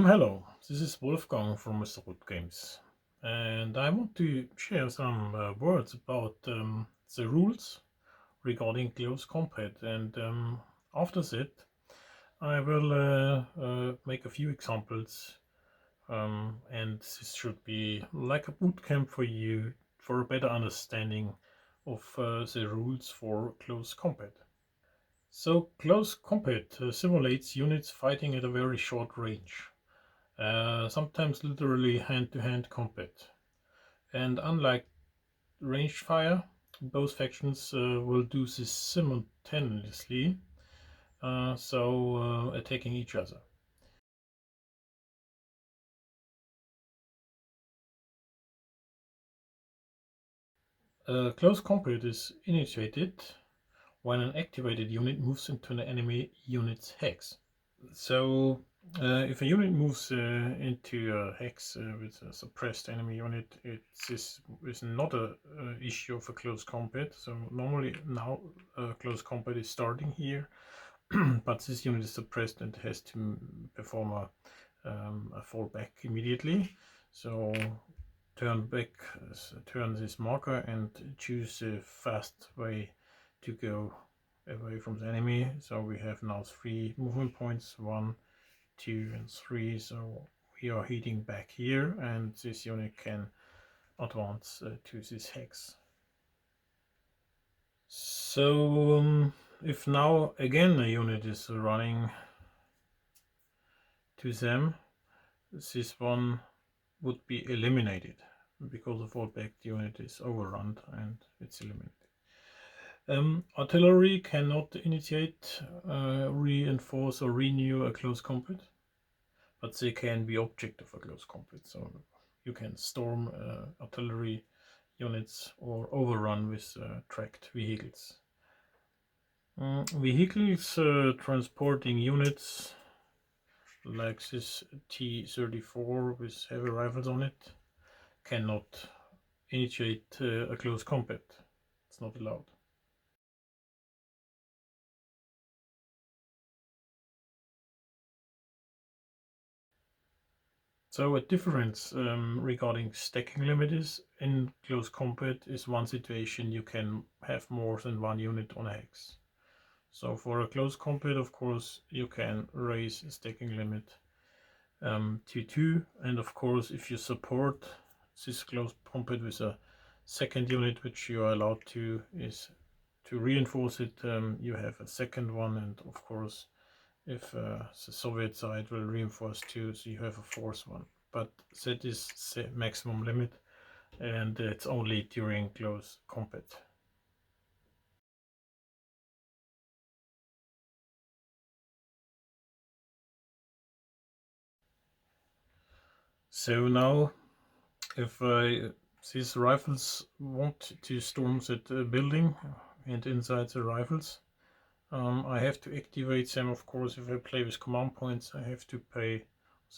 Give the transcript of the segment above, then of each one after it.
Hello, this is Wolfgang from Mr. Root Games, and I want to share some words about the rules regarding close combat. And after that, I will make a few examples, and this should be like a boot camp for you for a better understanding of the rules for close combat. So, close combat simulates units fighting at a very short range. Sometimes literally hand-to-hand combat. And unlike ranged fire, both factions will do this simultaneously, attacking each other. Close combat is initiated when an activated unit moves into an enemy unit's hex. So if a unit moves into a hex with a suppressed enemy unit, this is not a issue of a close combat. So normally now close combat is starting here, but this unit is suppressed and has to perform a fallback immediately. So turn this marker and choose the fast way to go away from the enemy. So we have now 3 movement points, 1, 2 and 3. So we are heading back here, and this unit can advance to this hex. So if now again a unit is running to them, this one would be eliminated because the fallback unit is overrun and it's eliminated. Artillery cannot initiate, reinforce or renew a close combat, but they can be object of a close combat. So you can storm artillery units or overrun with tracked vehicles. Vehicles transporting units like this T-34 with heavy rifles on it cannot initiate a close combat. It's not allowed. So a difference regarding stacking limit is in close combat is one situation you can have more than one unit on a hex. So for a close combat, of course, you can raise the stacking limit to 2, and of course if you support this close combat with a second unit which you are allowed to is to reinforce it, you have a second one, and of course if the Soviet side will reinforce 2, so you have a fourth one. But that is the maximum limit, and it's only during close combat. So now if these rifles want to storm that building and inside the rifles, I have to activate them. Of course, if I play with command points, I have to pay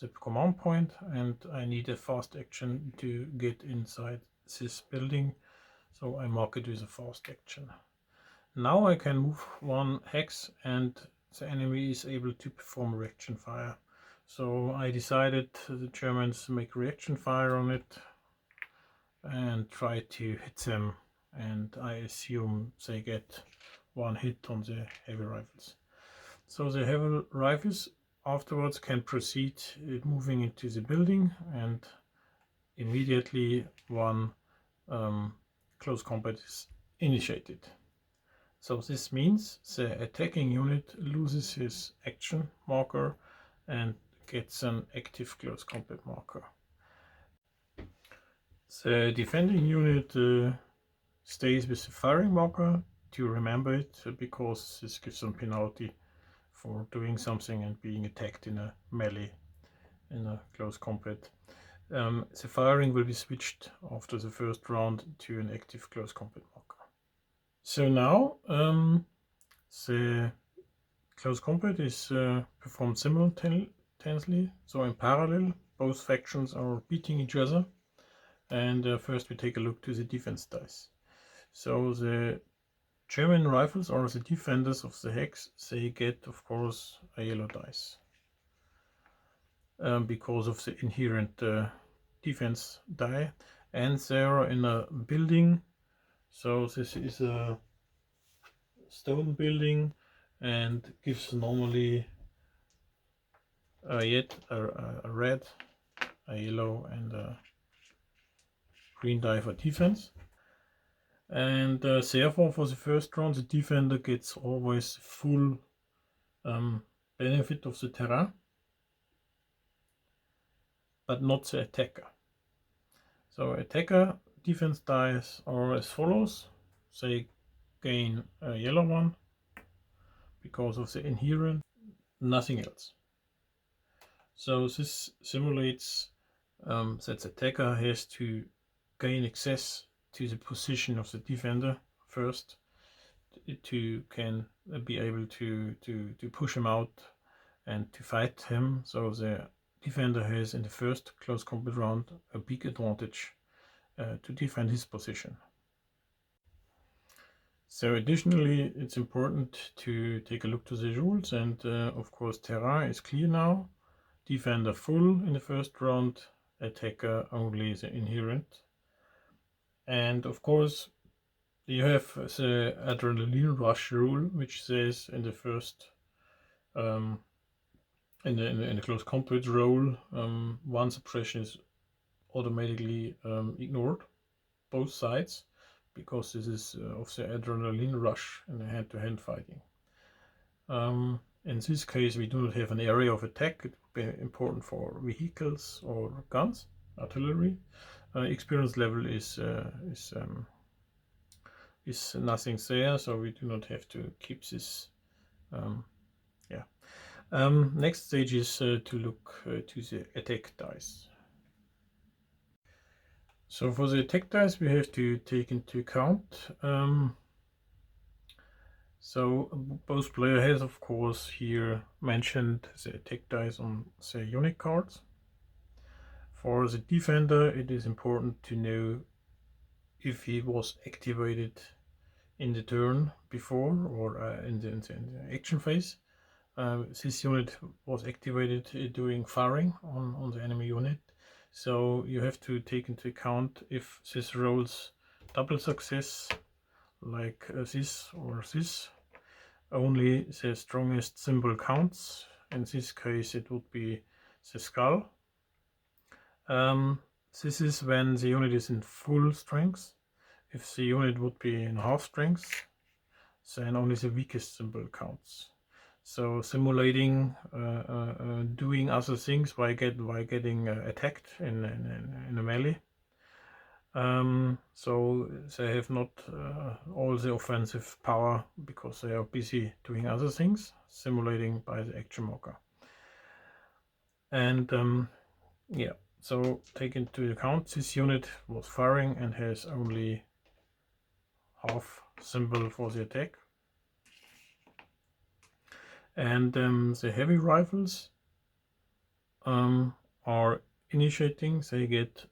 the command point, and I need a fast action to get inside this building, so I mark it with a fast action. Now I can move one hex and the enemy is able to perform reaction fire. So I decided the Germans make reaction fire on it and try to hit them, and I assume they get one hit on the heavy rifles. So the heavy rifles afterwards can proceed moving into the building, and immediately one close combat is initiated. So this means the attacking unit loses his action marker and gets an active close combat marker. The defending unit stays with the firing marker to remember it, because this gives some penalty for doing something and being attacked in a melee, in a close combat. The firing will be switched after the first round to an active close combat marker. So now the close combat is performed simultaneously, so in parallel. Both factions are beating each other, and first we take a look to the defense dice. So the German rifles are the defenders of the hex. They get, of course, a yellow dice. because of the inherent defense die, and they are in a building. So this is a stone building and gives normally a red, a yellow and a green die for defense. And therefore for the first round the defender gets always full benefit of the terrain, but not the attacker. So attacker defense dice are as follows. They gain a yellow one because of the inherent, nothing else. So this simulates that the attacker has to gain access to the position of the defender first to can be able to push him out and to fight him. So the defender has in the first close combat round a big advantage to defend his position. So additionally, it's important to take a look to the rules, and of course terrain is clear now. Defender full in the first round, attacker only the inherent. And of course you have the adrenaline rush rule, which says in the first in the close combat roll, one suppression is automatically ignored, both sides, because this is of the adrenaline rush in the hand-to-hand fighting. In this case we do not have an area of attack. It would be important for vehicles or guns, artillery. Experience level is nothing there, so we do not have to keep this. Next stage is to look to the attack dice. So for the attack dice we have to take into account, so both player has of course here mentioned the attack dice on the unit cards. For the defender it is important to know if he was activated in the turn before or in the action phase. This unit was activated during firing on the enemy unit, so you have to take into account if this rolls double success like this or this. Only the strongest symbol counts. In this case it would be the skull. This is when the unit is in full strength. If the unit would be in half strength, then only the weakest symbol counts. So simulating doing other things while getting attacked in a melee. So they have not all the offensive power because they are busy doing other things, simulating by the action marker. And yeah, so take into account this unit was firing and has only half symbol for the attack. And the heavy rifles are initiating. They get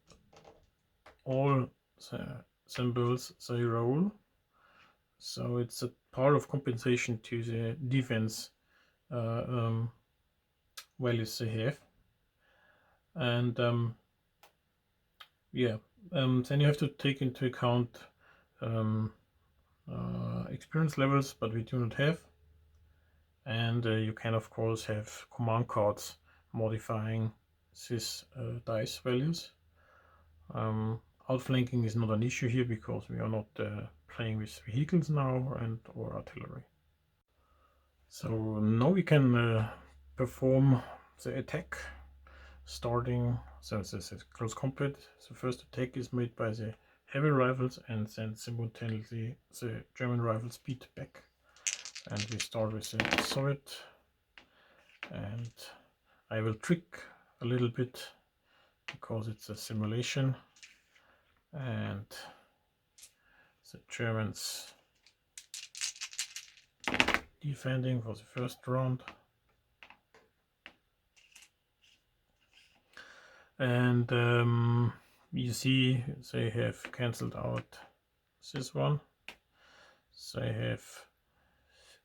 all the symbols they roll, so it's a part of compensation to the defense values they have. And yeah, then you have to take into account experience levels, but we do not have. And you can of course have command cards modifying these dice values. Outflanking is not an issue here because we are not playing with vehicles now and or artillery. So now we can perform the attack, starting. So this is close combat. The first attack is made by the heavy rifles and then simultaneously the German rifles beat back. And we start with the Soviet, and I will trick a little bit because it's a simulation, and the Germans defending for the first round. And you see they have cancelled out this one. They have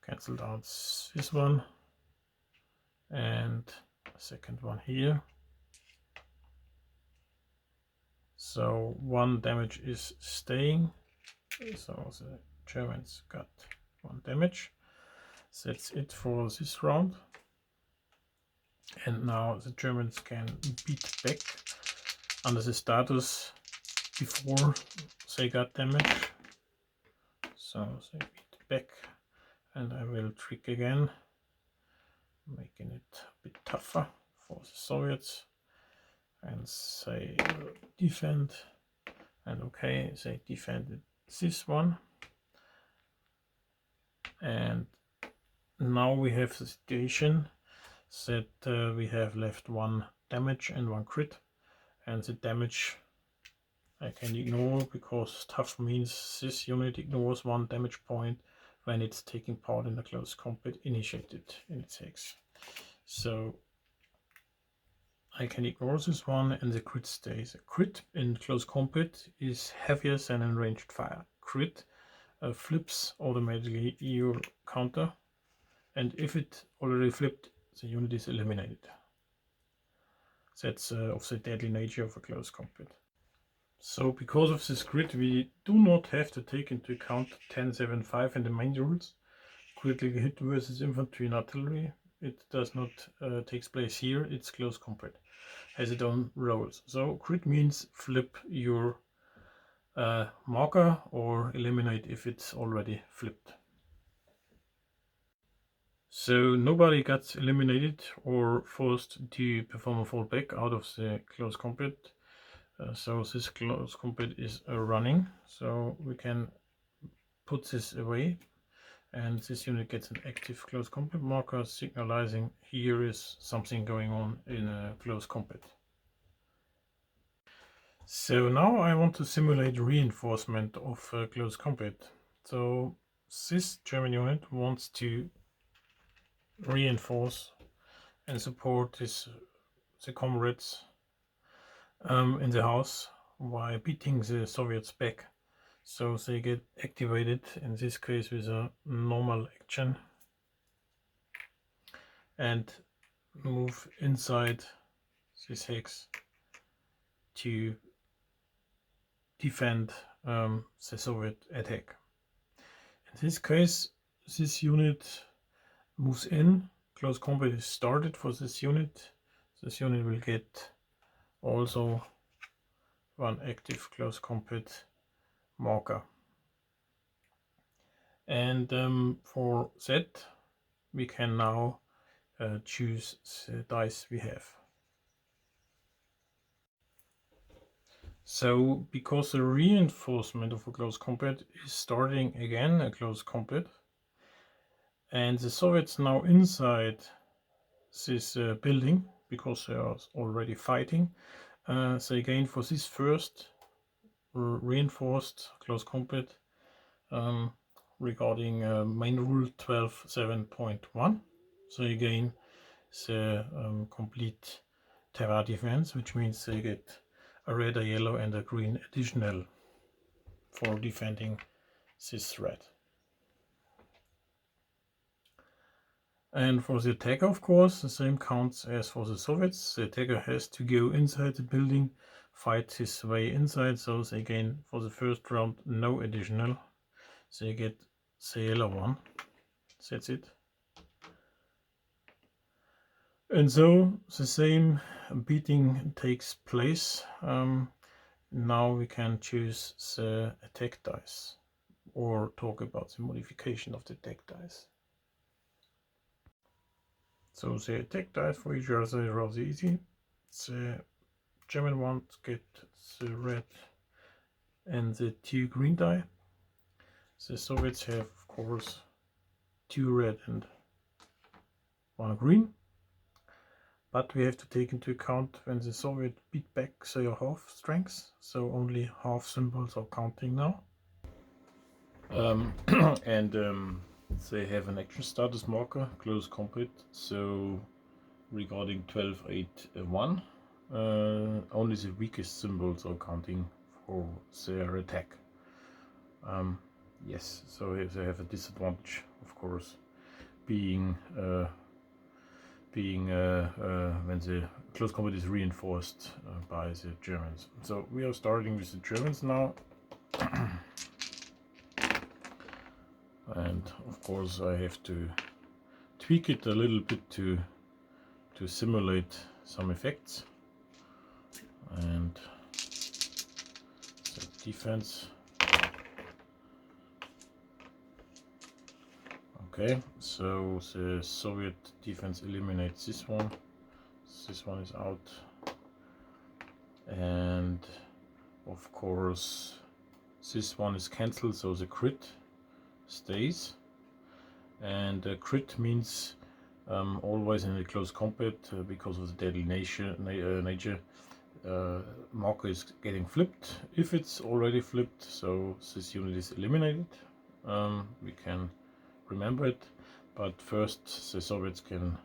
cancelled out this one and a second one here. So 1 damage is staying. So the Germans got 1 damage. That's it for this round. And now the Germans can beat back under the status before they got damage. So they beat back, and I will trick again, making it a bit tougher for the Soviets, and say defend. And okay, they defended this one. And now we have the situation that we have left 1 damage and 1 crit, and the damage I can ignore because tough means this unit ignores 1 damage point when it's taking part in a close combat initiated in its hex. So I can ignore this one, and the crit stays. A crit in close combat is heavier than in ranged fire. Crit flips automatically your counter, and if it already flipped, the unit is eliminated. That's of the deadly nature of a close combat. So because of this crit, we do not have to take into account 10.7.5 in the main rules. Critical hit versus infantry and artillery. It does not takes place here. It's close combat. Has its own roles. So crit means flip your marker or eliminate if it's already flipped. So nobody got eliminated or forced to perform a fallback out of the close combat. So this close combat is running. So we can put this away, and this unit gets an active close combat marker signalizing here is something going on in a close combat. So now I want to simulate reinforcement of close combat. So this German unit wants to reinforce and support the comrades in the house while beating the Soviets back. So they get activated, in this case with a normal action, and move inside this hex to defend the Soviet attack. In this case, this unit moves in, close combat is started for this unit. This unit will get also 1 active close combat marker. And for that we can now choose the dice we have. So because the reinforcement of a close combat is starting again a close combat, and the Soviets now inside this building, because they are already fighting, they gain for this first reinforced close combat regarding main rule 12.7.1. So you gain the complete terra defense, which means they get a red, a yellow and a green additional for defending this threat. And for the attacker, of course, the same counts as for the Soviets. The attacker has to go inside the building, fight his way inside, so they gain for the first round no additional. They get the yellow one. That's it. And so the same beating takes place. Now we can choose the attack dice or talk about the modification of the attack dice. So the attack dice for each other is rather easy. The German ones get the red and the 2 green die. The Soviets have, of course, 2 red and 1 green. But we have to take into account when the Soviet beat back their half strengths, so only half symbols are counting now. They have an action status marker, close combat, so regarding 12.8.1, only the weakest symbols are counting for their attack. Yes, so they have a disadvantage, of course, being when the close combat is reinforced by the Germans. So we are starting with the Germans now. And of course I have to tweak it a little bit to simulate some effects. And the defense. Okay, so the Soviet defense eliminates this one. This one is out. And of course this one is cancelled, so the crit stays. And crit means always in a close combat, because of the deadly nature, marker is getting flipped. If it's already flipped, so this unit is eliminated, we can remember it. But first the Soviets can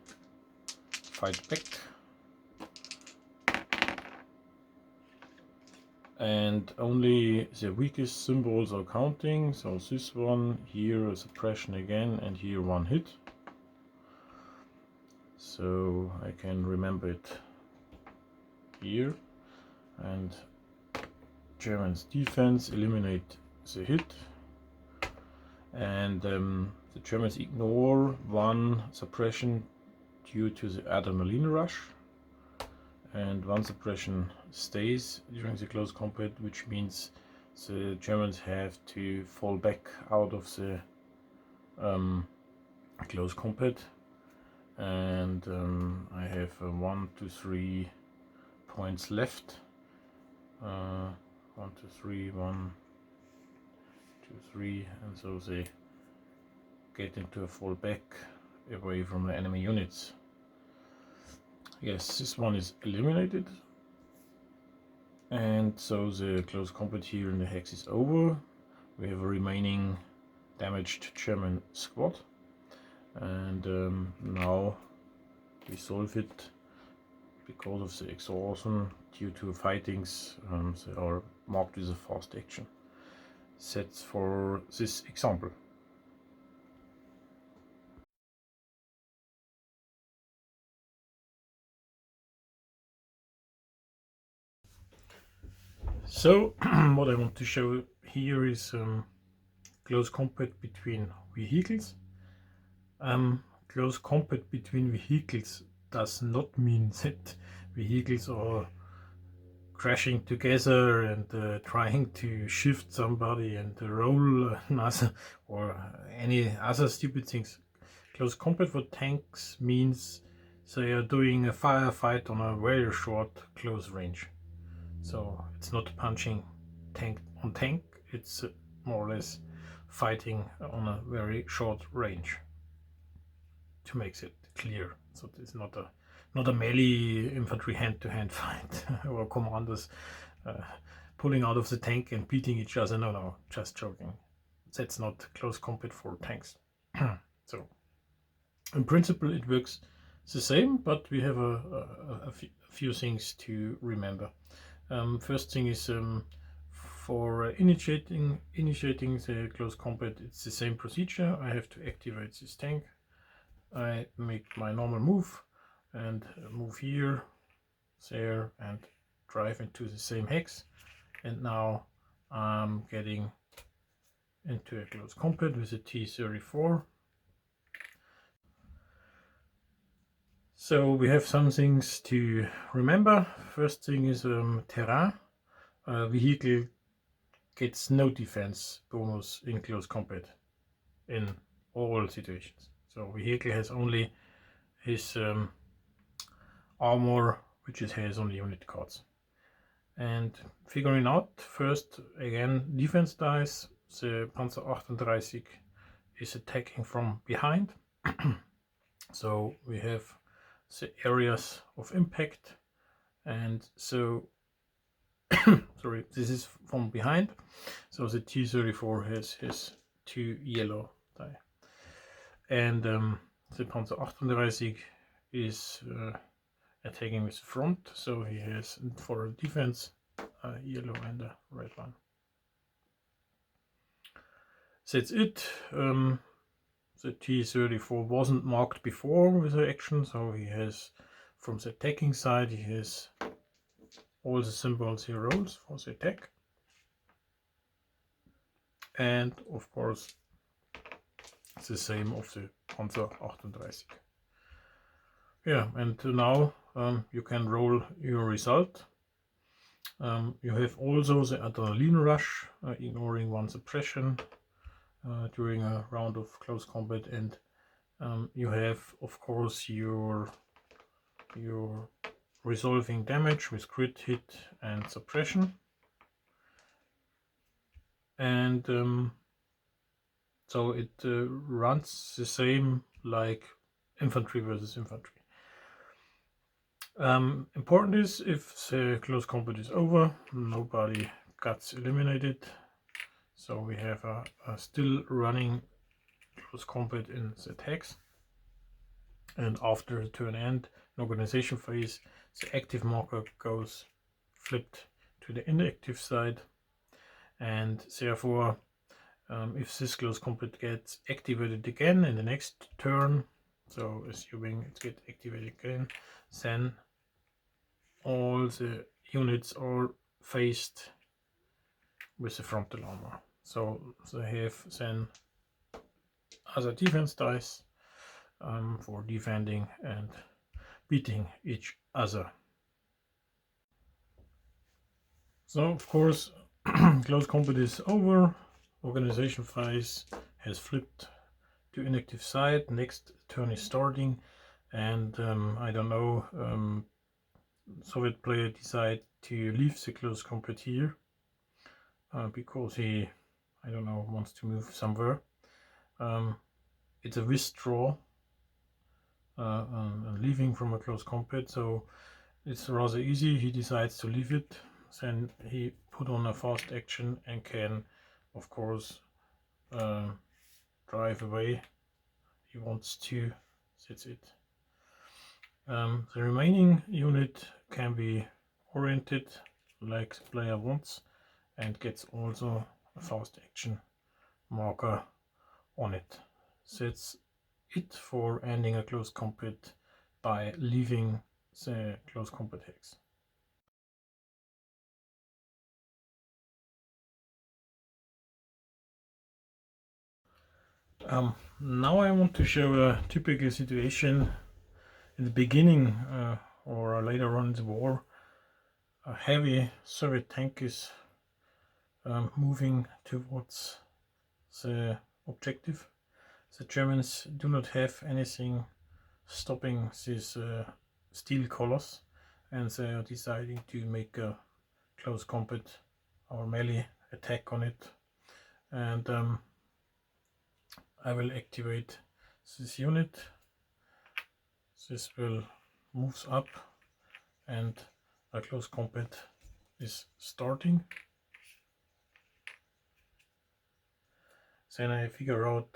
fight back. And only the weakest symbols are counting, so this one, here a suppression again, and here one hit. So I can remember it here. And Germans defense eliminate the hit. And the Germans ignore one suppression due to the adrenaline rush. And one suppression stays during the close combat, which means the Germans have to fall back out of the close combat. And I have 1, 2, 3 points left. 1, 2, 3, 1, 2, 3, and so they get into a fallback away from the enemy units. Yes, this one is eliminated, and so the close combat here in the hex is over. We have a remaining damaged German squad, and now we solve it because of the exhaustion due to fightings. They are marked with a fast action. Sets for this example. So what I want to show here is close combat between vehicles. Close combat between vehicles does not mean that vehicles are crashing together and trying to shift somebody and roll another or any other stupid things. Close combat for tanks means they are doing a firefight on a very short close range. So it's not punching tank on tank, it's more or less fighting on a very short range, to make it clear. So it's not a melee infantry hand-to-hand fight or commanders pulling out of the tank and beating each other. No, just joking. That's not close combat for tanks. So in principle it works the same, but we have a few things to remember. First thing is, for initiating the close combat, it's the same procedure. I have to activate this tank. I make my normal move and move here, there, and drive into the same hex. And now I'm getting into a close combat with a T-34. So we have some things to remember. First thing is terrain. Vehicle gets no defense bonus in close combat in all situations. So vehicle has only his armor, which it has on the unit cards. And figuring out first, again, defense dice. The Panzer 38 is attacking from behind. So we have the areas of impact, and so sorry, this is from behind. So the T-34 has his 2 yellow die, and the Panzer 38 is attacking with the front, so he has for defense a yellow and a red one. That's it. The T-34 wasn't marked before with the action, so he has from the attacking side, he has all the symbols he rolls for the attack. And of course, the same of the Panzer 38. Yeah, and now you can roll your result. You have also the adrenaline rush, ignoring one suppression during a round of close combat, and you have of course your resolving damage with crit, hit and suppression. And so it runs the same like infantry versus infantry. Important is if the close combat is over, nobody gets eliminated. So we have a still running close combat in the attacks. And after the turn end, in organization phase, the active marker goes flipped to the inactive side. And therefore, if this close combat gets activated again in the next turn, so assuming it gets activated again, then all the units are faced with the frontal armor. So they have then other defense dice for defending and beating each other. So of course, close combat is over. Organization phase has flipped to inactive side. Next turn is starting, and I don't know, Soviet player decide to leave the close combat here because he, I don't know, wants to move somewhere. It's a withdraw, leaving from a close combat, so it's rather easy. He decides to leave it, then he put on a fast action and can, of course, drive away. He wants to, that's it. The remaining unit can be oriented like the player wants and gets also a fast action marker on it. That's it for ending a close combat by leaving the close combat hex. Now I want to show a typical situation in the beginning or later on in the war. A heavy Soviet tank is moving towards the objective. The Germans do not have anything stopping this steel colossus, and they are deciding to make a close combat or melee attack on it. And I will activate this unit. This will move up and a close combat is starting. Then I figure out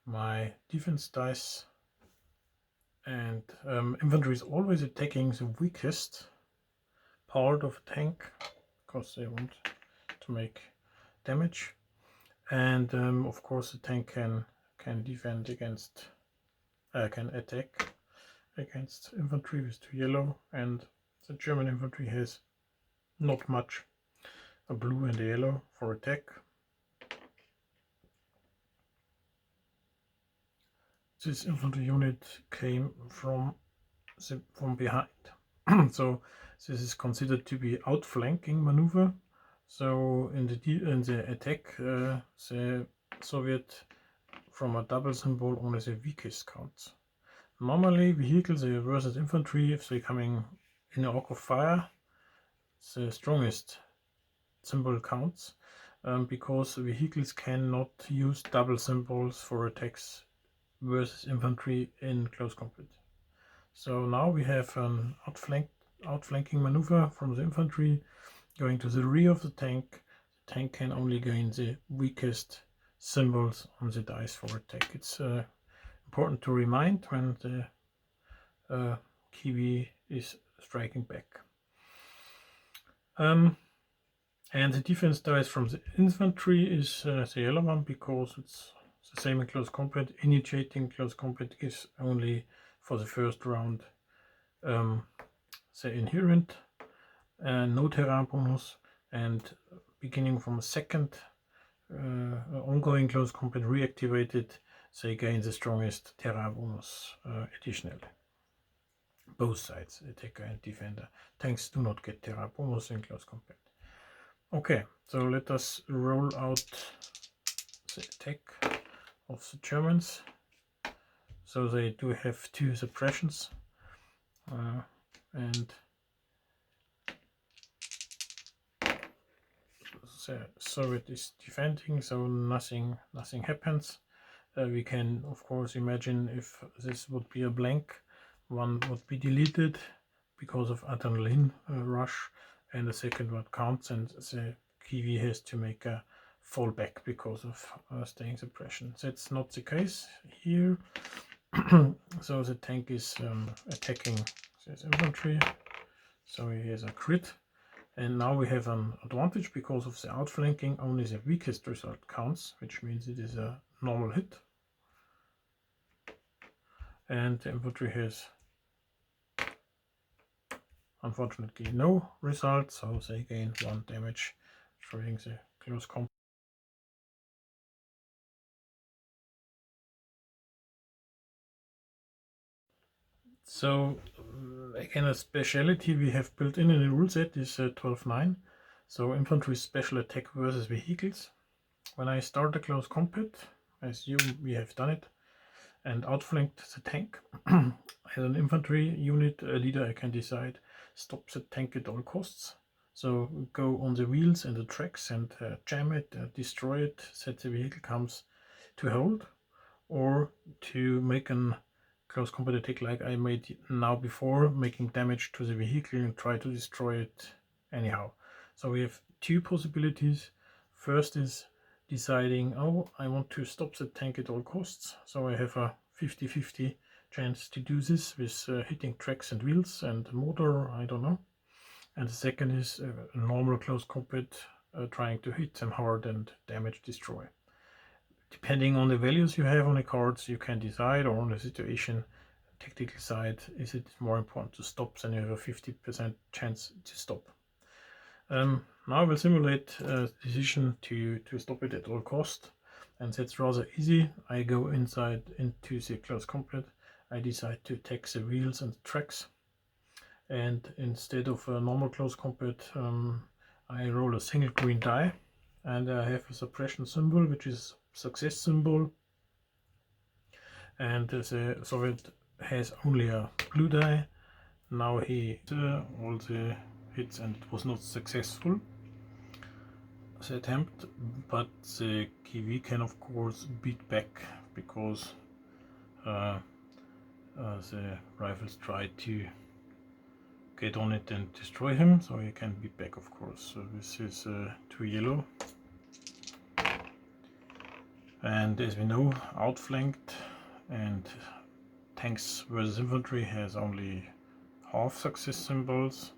my defense dice, and infantry is always attacking the weakest part of a tank because they want to make damage. And of course the tank can defend against, can attack against infantry with 2 yellow, and the German infantry has not much, a blue and a yellow for attack. This infantry unit came from behind. So this is considered to be outflanking maneuver. So in the attack, the Soviet from a double symbol only the weakest counts. Normally vehicles versus infantry, if they're coming in an arc of fire, the strongest symbol counts, because vehicles cannot use double symbols for attacks versus infantry in close combat. So now we have an outflanking maneuver from the infantry going to the rear of the tank. The tank can only gain the weakest symbols on the dice for attack. It's important to remind when the Kiwi is striking back. And the defense dice from the infantry is the yellow one, because it's the same in close combat. Initiating close combat gives only for the first round the inherent no terrain bonus, and beginning from a second ongoing close combat reactivated, they gain the strongest terrain bonus additionally. Both sides, attacker and defender. Tanks do not get terrain bonus in close combat. Okay, so let us roll out the attack of the Germans. So they do have 2 suppressions, and the Soviet is defending, so nothing happens. We can of course imagine if this would be a blank, one would be deleted because of adrenaline rush, and the second one counts, and the Kiwi has to make a fallback because of staying suppression. That's not the case here. So the tank is attacking this infantry, so he has a crit, and now we have an advantage because of the outflanking. Only the weakest result counts, which means it is a normal hit, and the infantry has unfortunately no result, so they gain 1 damage during the close combat. So again, a speciality we have built in the rule set is 12.9. So infantry special attack versus vehicles. When I start a close combat, I assume we have done it, and outflanked the tank, as an infantry unit leader I can decide stop the tank at all costs. So go on the wheels and the tracks and jam it, destroy it, that the vehicle comes to hold, or to make an close combat attack like I made now before, making damage to the vehicle and try to destroy it anyhow. So we have 2 possibilities. First is deciding, oh, I want to stop the tank at all costs, so I have a 50-50 chance to do this with hitting tracks and wheels and motor, I don't know. And the second is a normal close combat, trying to hit them hard and damage, destroy. Depending on the values you have on the cards, you can decide, or on the situation, tactical side, is it more important to stop, then you have a 50% chance to stop. Now I will simulate a decision to stop it at all cost, and that's rather easy. I go inside into the close combat, I decide to attack the wheels and the tracks, and instead of a normal close combat, I roll a single green die, and I have a suppression symbol, which is success symbol, and the Soviet has only a blue die. Now he all the hits, and it was not successful, the attempt, but the Kiwi can of course beat back because the rifles try to get on it and destroy him, so he can beat back of course. So this is 2 yellow, and as we know, outflanked and tanks versus infantry has only half success symbols,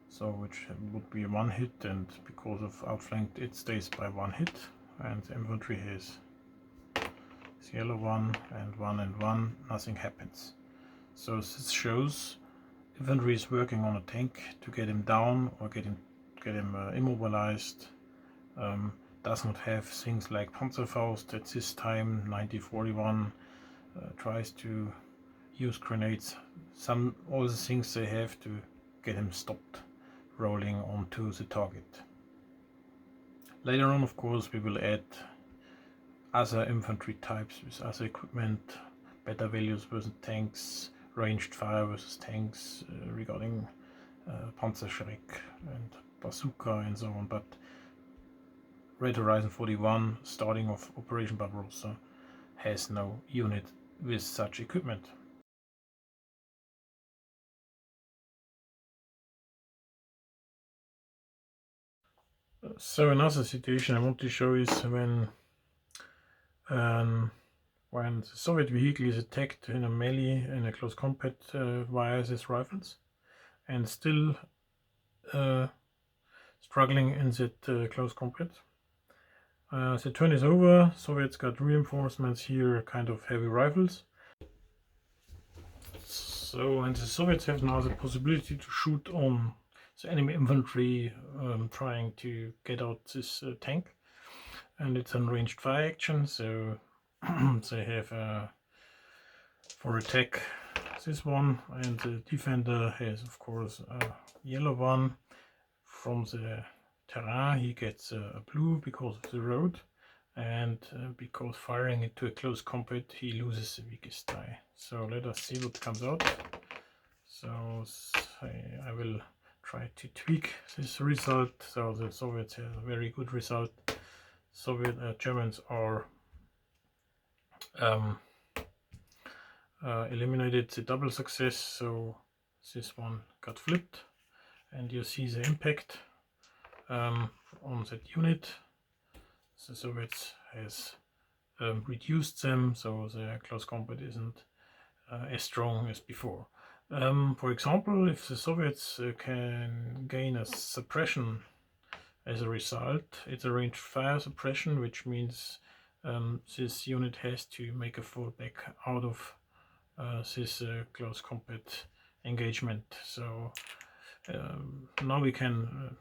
so which would be 1 hit, and because of outflanked it stays by 1 hit, and the infantry has this yellow 1 and 1 and 1, nothing happens. So this shows infantry is working on a tank to get him down or get him immobilized. Does not have things like Panzerfaust at this time. 1941 tries to use grenades, all the things they have to get him stopped rolling onto the target. Later on, of course, we will add other infantry types with other equipment, better values versus tanks, ranged fire versus tanks, regarding Panzerschreck and bazooka and so on, but Red Horizon 41, starting of Operation Barbarossa, has no unit with such equipment. So another situation I want to show is when the Soviet vehicle is attacked in a melee, in a close combat via these rifles, and still struggling in that close combat. The turn is over. Soviets got reinforcements here, kind of heavy rifles. So, and the Soviets have now the possibility to shoot on the enemy infantry trying to get out this tank, and it's an ranged fire action. So they have for attack this one, and the defender has of course a yellow one. From the terrain he gets a blue because of the road, and because firing into a close combat he loses the weakest die. So let us see what comes out. So I will try to tweak this result. So the Soviets have a very good result. Germans are eliminated the double success, so this one got flipped, and you see the impact on that unit. The Soviets has reduced them, so the close combat isn't as strong as before. For example, if the Soviets can gain a suppression as a result, it's a ranged fire suppression, which means this unit has to make a fallback out of this close combat engagement. So now we can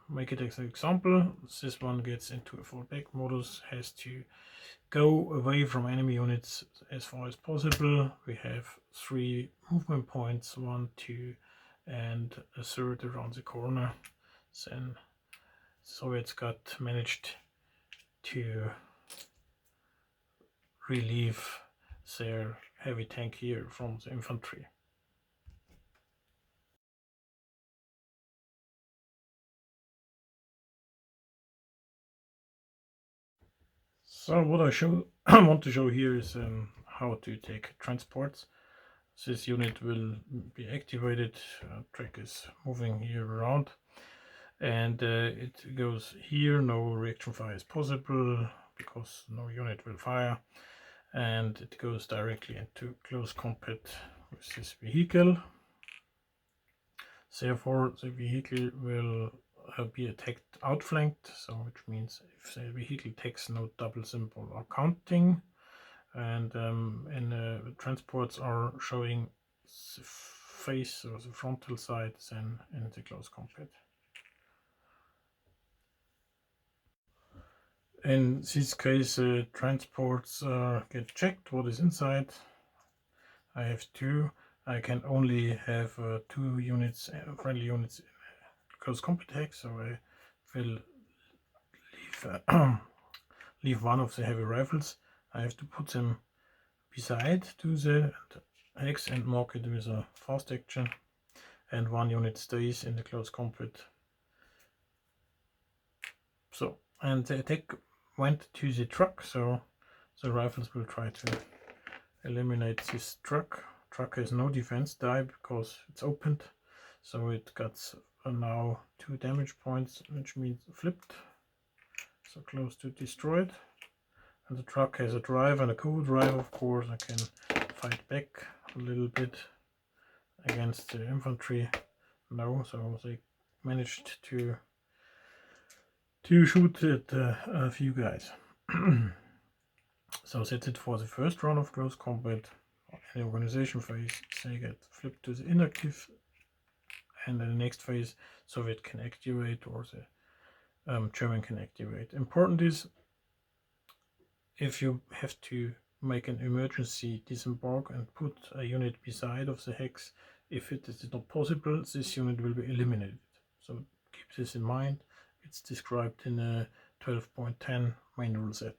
make it as an example. This one gets into a fallback modus, has to go away from enemy units as far as possible. We have 3 movement points, 1, 2 and a third around the corner. Then Soviets managed to relieve their heavy tank here from the infantry. So what I want to show here is how to take transports. This unit will be activated. Track is moving here around, and it goes here. No reaction fire is possible because no unit will fire, and it goes directly into close combat with this vehicle. Therefore, the vehicle will be attacked outflanked, so which means if the vehicle takes no double symbol or counting, and transports are showing the face or the frontal side, then in the close combat. In this case, transports get checked what is inside. I have 2. I can only have 2 units, friendly units in close combat attack, so I will leave, leave one of the heavy rifles. I have to put them beside to the hex and mark it with a fast action, and 1 unit stays in the close combat. So, and the attack went to the truck, so the rifles will try to eliminate this truck. Truck has no defense die because it's opened, so it got now 2 damage points, which means flipped, so close to destroyed. And the truck has a drive and a co-drive, of course. I can fight back a little bit against the infantry. No, so they managed to shoot at a few guys. So that's it for the first round of close combat. In the organization phase, they get flipped to the inactive, and in the next phase, Soviet can activate, or the German can activate. Important is, if you have to make an emergency disembark and put a unit beside of the hex, if it is not possible, this unit will be eliminated. So keep this in mind. It's described in a 12.10 main rule set.